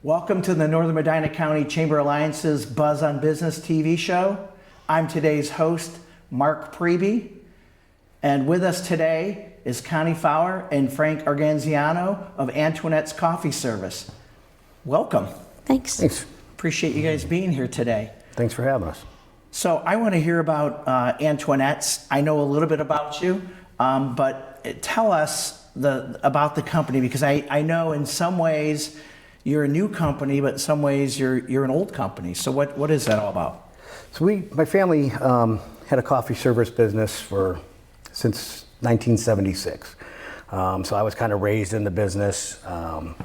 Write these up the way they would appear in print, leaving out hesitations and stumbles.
Welcome to the Northern Medina County Chamber Alliance's Buzz on Business TV show. I'm today's host, Mark Preby, and with us today is Connie Fowler and Frank Arganziano of Antoinette's Coffee Service. Welcome. Thanks. Appreciate you guys being here today. Thanks for having us. So I want to hear about Antoinette's. I know a little bit about you, but tell us about the company, because I know in some ways you're a new company, but in some ways you're an old company. So what is that all about? So my family had a coffee service business since 1976. So I was kind of raised in the business. And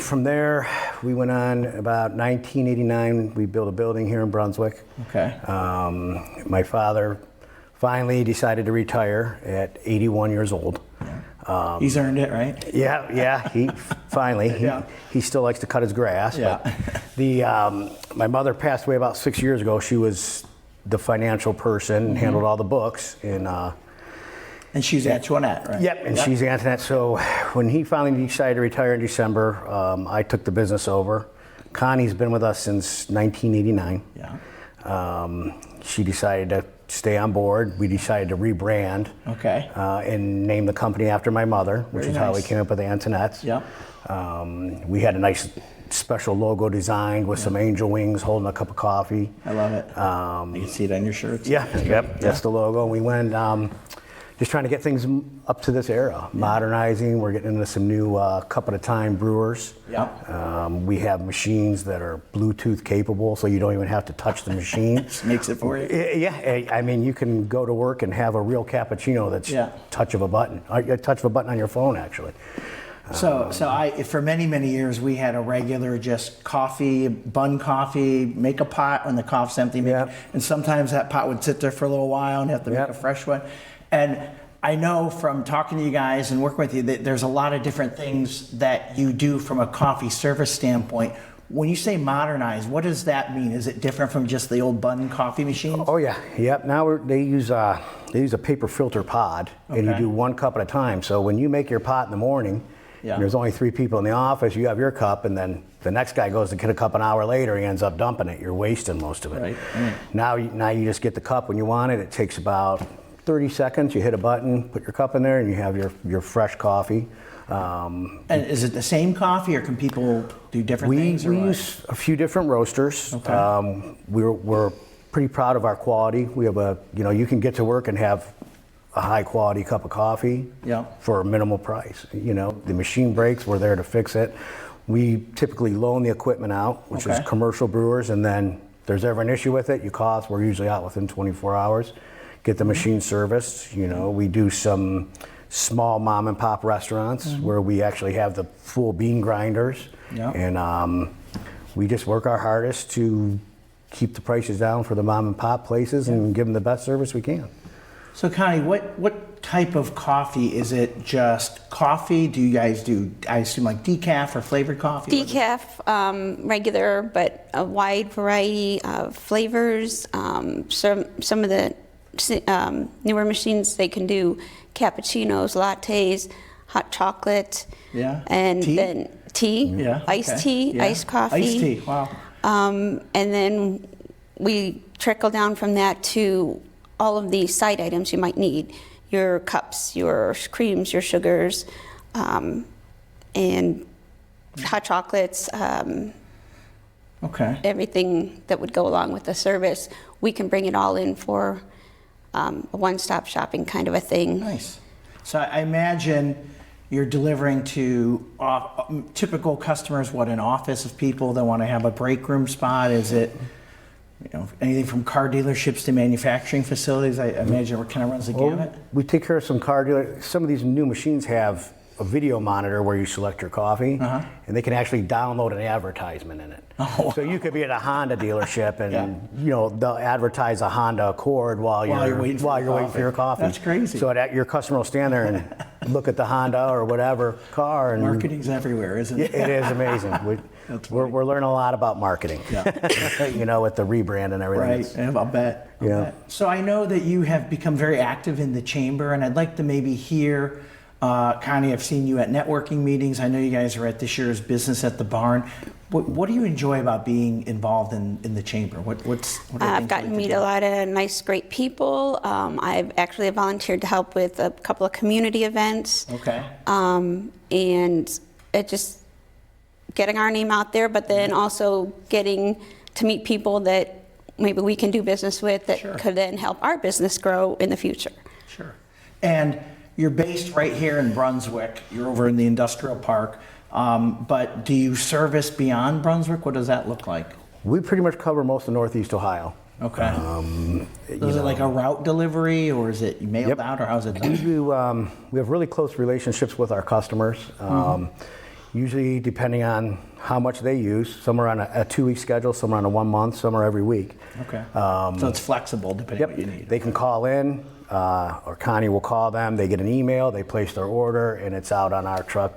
from there, we went on about 1989. We built a building here in Brunswick. Okay. My father finally decided to retire at 81 years old. He's earned it, right? Yeah. He finally. He still likes to cut his grass. Yeah. But my mother passed away about 6 years ago. She was the financial person, handled all the books, and she's Antoinette, right? Yep, and she's Antoinette. So when he finally decided to retire in December, I took the business over. Connie's been with us since 1989. Yeah. She decided to stay on board. We decided to rebrand. Okay. And name the company after my mother, which Very is how we nice. came up with Antoinette's. Yep. We had a nice special logo designed with some angel wings holding a cup of coffee. I love it. You can see it on your shirts. Yep, that's the logo. We went just trying to get things up to this era, modernizing. We're getting into some new cup at a time brewers. Yep. We have machines that are Bluetooth capable, so you don't even have to touch the machine. Just makes it for you. Yeah, I mean, you can go to work and have a real cappuccino that's touch of a button on your phone, actually. So for many years we had a regular just coffee, bun coffee, make a pot when the coffee's empty, and sometimes that pot would sit there for a little while and have to make a fresh one. And I know from talking to you guys and working with you that there's a lot of different things that you do from a coffee service standpoint. When you say modernize, what does that mean? Is it different from just the old bun coffee machines? Oh yeah, yep. Now they use a paper filter pod, and you do one cup at a time. So when you make your pot in the morning, and there's only 3 people in the office, you have your cup, and then the next guy goes to get a cup an hour later, he ends up dumping it. You're wasting most of it. Right. Now you just get the cup when you want it. It takes about 30 seconds. You hit a button, put your cup in there, and you have your fresh coffee. And is it the same coffee, or can people do different things? We use a few different roasters. Okay. We're pretty proud of our quality. We have you can get to work and have a high quality cup of coffee for a minimal price. The machine breaks, we're there to fix it. We typically loan the equipment out, which is commercial brewers, and then if there's ever an issue with it, you call us. We're usually out within 24 hours. Get the machine serviced. We do some small mom and pop restaurants where we actually have the full bean grinders, and we just work our hardest to keep the prices down for the mom and pop places and give them the best service we can. So Connie, what type of coffee? Is it just coffee? Do you guys do, I assume, like decaf or flavored coffee? Decaf, regular, but a wide variety of flavors. Some of the newer machines, they can do cappuccinos, lattes, hot chocolate, and then tea, iced tea, iced coffee. Iced tea, wow. And then we trickle down from that to all of the side items you might need, your cups, your creams, your sugars, and hot chocolates, everything that would go along with the service. We can bring it all in for a one-stop shopping kind of a thing. Nice. So I imagine you're delivering to typical customers, an office of people that want to have a break room spot? Is it anything from car dealerships to manufacturing facilities? I imagine it kind of runs the gamut. We take care of some car dealers. Some of these new machines have a video monitor where you select your coffee, and they can actually download an advertisement in it. So you could be at a Honda dealership, and they'll advertise a Honda Accord while you're waiting for your coffee. That's crazy. So your customer will stand there and look at the Honda or whatever car. And marketing's everywhere, isn't it? It is amazing. We're learning a lot about marketing. With the rebrand and everything. Right. I'll bet. So I know that you have become very active in the chamber, and I'd like to maybe hear Connie, I've seen you at networking meetings. I know you guys are at this year's Business at the Barn. What do you enjoy about being involved in the chamber? I've gotten to meet a lot of nice, great people. I've actually volunteered to help with a couple of community events. Okay. And it just getting our name out there, but then also getting to meet people that maybe we can do business with that could then help our business grow in the future. Sure. And you're based right here in Brunswick. You're over in the industrial park. But do you service beyond Brunswick? What does that look like? We pretty much cover most of Northeast Ohio. Okay. Is it like a route delivery, or is it mailed out, or how's it done? We have really close relationships with our customers. Usually, depending on how much they use, some are on a 2-week schedule, some are on a 1 month, some are every week. Okay. So it's flexible depending on what you need. They can call in, or Connie will call them. They get an email, they place their order, and it's out on our truck.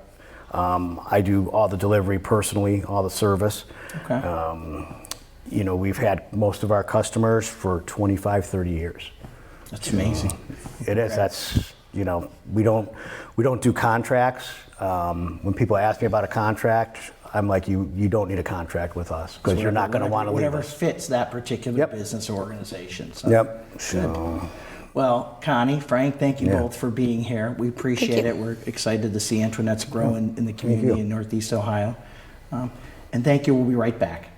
I do all the delivery personally, all the service. Okay. We've had most of our customers for 25, 30 years. That's amazing. It is. That's, we don't do contracts. When people ask me about a contract, I'm like, you don't need a contract with us because you're not going to want to leave whatever us. fits that particular business or organization. So. Yep. Good. Well, Connie, Frank, thank you both for being here. We appreciate it. We're excited to see Antoinette's grow in the community in Northeast Ohio. And thank you. We'll be right back.